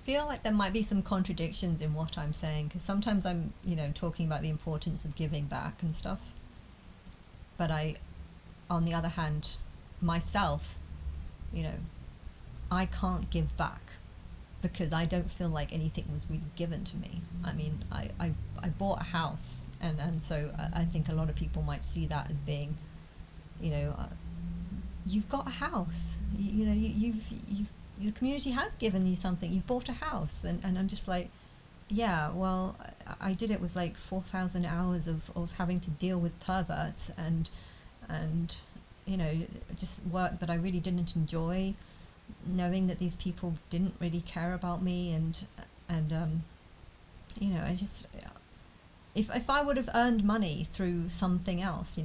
feel like there might be some contradictions in what I'm saying, because sometimes I'm, talking about the importance of giving back and stuff. But on the other hand, myself, I can't give back because I don't feel like anything was really given to me. I mean, I bought a house, and so I think a lot of people might see that as being, you've got a house, you've the community has given you something, you've bought a house, and I'm just like, yeah, well, I did it with like 4,000 hours of having to deal with perverts and just work that I really didn't enjoy, knowing that these people didn't really care about me, and I just, if I would have earned money through something else,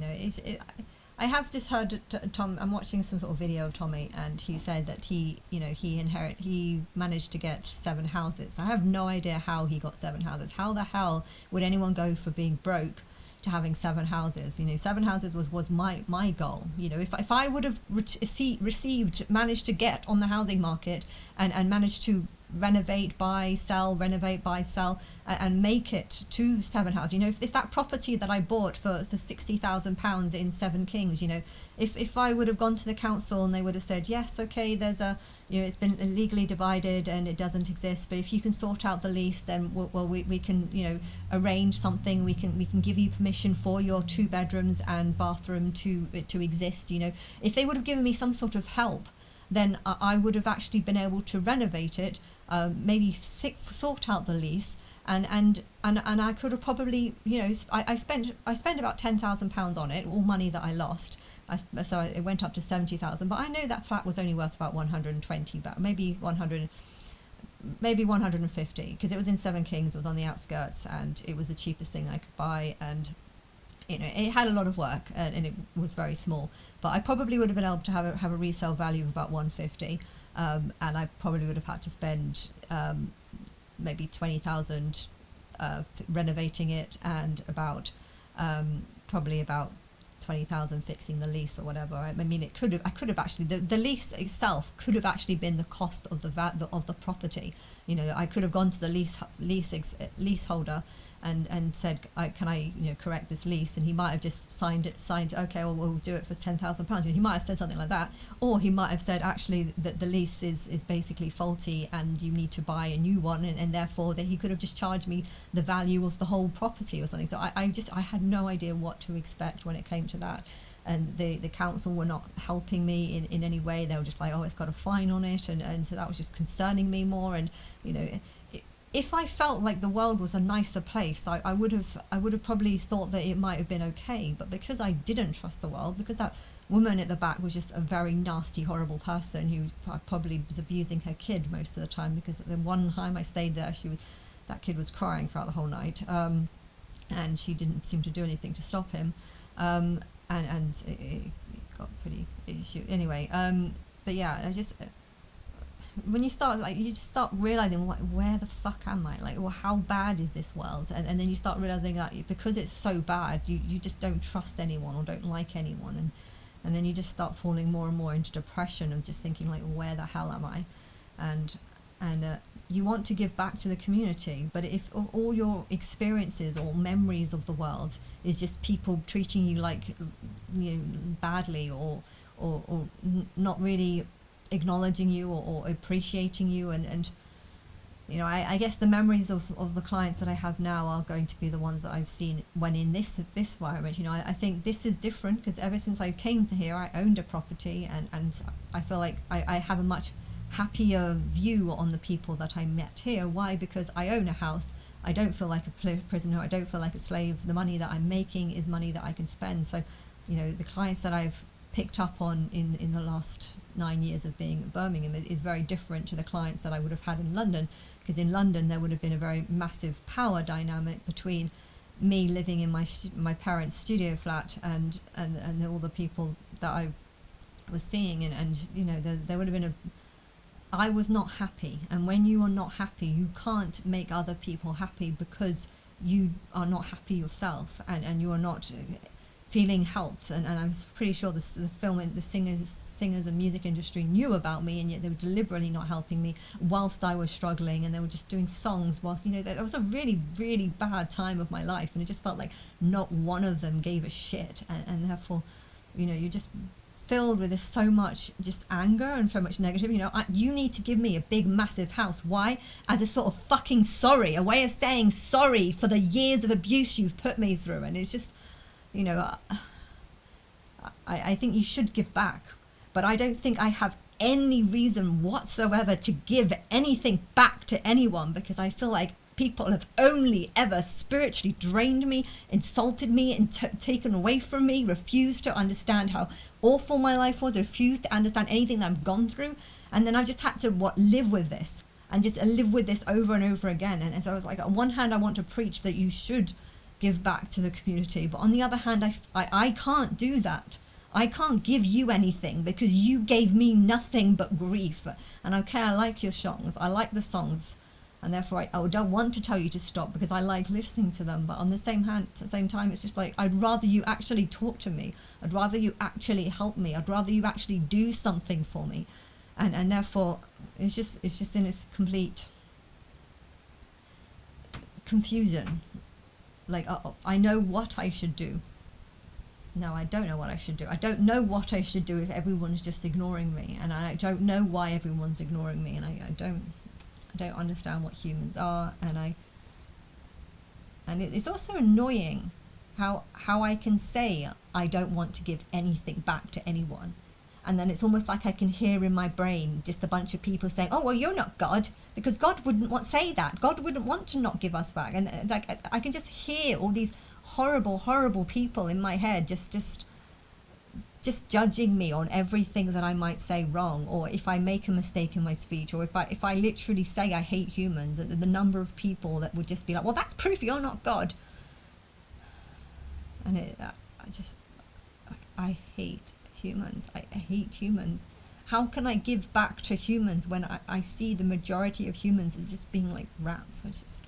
I have just heard Tom. I'm watching some sort of video of Tommy, and he said that he managed to get 7 houses. I have no idea how he got 7 houses. How the hell would anyone go from being broke to having 7 houses? 7 houses was my goal. If I would have managed to get on the housing market and managed to renovate, buy, sell, and make it to 7 houses. If that property that I bought for £60,000 in Seven Kings, if I would have gone to the council and they would have said, yes, okay, there's it's been illegally divided and it doesn't exist, but if you can sort out the lease, then we can arrange something. We can give you permission for your 2 bedrooms and bathroom to exist. If they would have given me some sort of help, then I would have actually been able to renovate it, maybe sort out the lease, and I could have probably, I spent about £10,000 on it, all money that I lost. So it went up to 70,000. But I know that flat was only worth about 120, but maybe 150, because it was in Seven Kings. It was on the outskirts, and it was the cheapest thing I could buy, and it had a lot of work, and it was very small, but I probably would have been able to have a resale value of about 150, and I probably would have had to spend maybe 20,000 renovating it, and about probably about 20,000 fixing the lease or whatever. I mean, I could have actually, the lease itself could have actually been the cost of the property. I could have gone to the leaseholder and said, can I correct this lease, and he might have just signed, okay, well, we'll do it for £10,000, and he might have said something like that, or he might have said, actually, that the lease is basically faulty and you need to buy a new one, and therefore that he could have just charged me the value of the whole property or something. So I had no idea what to expect when it came to that, and the council were not helping me in any way. They were just like, oh, it's got a fine on it, and so that was just concerning me more. And if I felt like the world was a nicer place, I would have probably thought that it might have been okay. But because I didn't trust the world, because that woman at the back was just a very nasty, horrible person who probably was abusing her kid most of the time, because the one time I stayed there, that kid was crying throughout the whole night, and she didn't seem to do anything to stop him, and it got pretty issue anyway. But yeah, I just, when you start, you just start realizing, where the fuck am I? Well, how bad is this world? And then you start realizing that because it's so bad, you just don't trust anyone or don't like anyone, and then you just start falling more and more into depression of just thinking, where the hell am I? And you want to give back to the community, but if all your experiences or memories of the world is just people treating you badly, or not really acknowledging you or appreciating you, and I guess the memories of the clients that I have now are going to be the ones that I've seen when in this environment. I think this is different because ever since I came to here, I owned a property, and I feel like I have a much happier view on the people that I met here. Why? Because I own a house. I don't feel like a prisoner. I don't feel like a slave. The money that I'm making is money that I can spend. So, the clients that I've picked up on in the last 9 years of being at Birmingham is very different to the clients that I would have had in London, because in London there would have been a very massive power dynamic between me living in my parents' studio flat and all the people that I was seeing, and there would have been I was not happy, and when you are not happy, you can't make other people happy because you are not happy yourself, and you are not feeling helped, and I was pretty sure the film and the singers and music industry knew about me, and yet they were deliberately not helping me whilst I was struggling, and they were just doing songs whilst, that was a really, really bad time of my life, and it just felt like not one of them gave a shit, and therefore, you're just filled with this so much just anger and so much negative. You need to give me a big massive house. Why? As a sort of fucking sorry, a way of saying sorry for the years of abuse you've put me through. And it's just, I think you should give back, but I don't think I have any reason whatsoever to give anything back to anyone, because I feel like people have only ever spiritually drained me, insulted me, and taken away from me, refused to understand how awful my life was, refused to understand anything that I've gone through. And then I just had to live with this, and just live with this over and over again. And so I was like, on one hand, I want to preach that you should give back to the community, but on the other hand, I can't do that. I can't give you anything because you gave me nothing but grief. And okay, I like your songs, I like the songs, and therefore I don't want to tell you to stop because I like listening to them. But on the same time, it's just like, I'd rather you actually talk to me. I'd rather you actually help me. I'd rather you actually do something for me. And therefore, it's just in its complete confusion. Like, I know what I should do. No, I don't know what I should do. I don't know what I should do if everyone's just ignoring me. And I don't know why everyone's ignoring me. And I don't understand what humans are, and it's also annoying how I can say I don't want to give anything back to anyone, and then it's almost like I can hear in my brain just a bunch of people saying, oh well, you're not God, because God wouldn't say that. God wouldn't want to not give us back. And like, I can just hear all these horrible people in my head just judging me on everything that I might say wrong, or if I make a mistake in my speech, or if I literally say I hate humans, and the number of people that would just be like, well, that's proof you're not God. And I hate humans. I hate humans. How can I give back to humans when I see the majority of humans as just being like rats?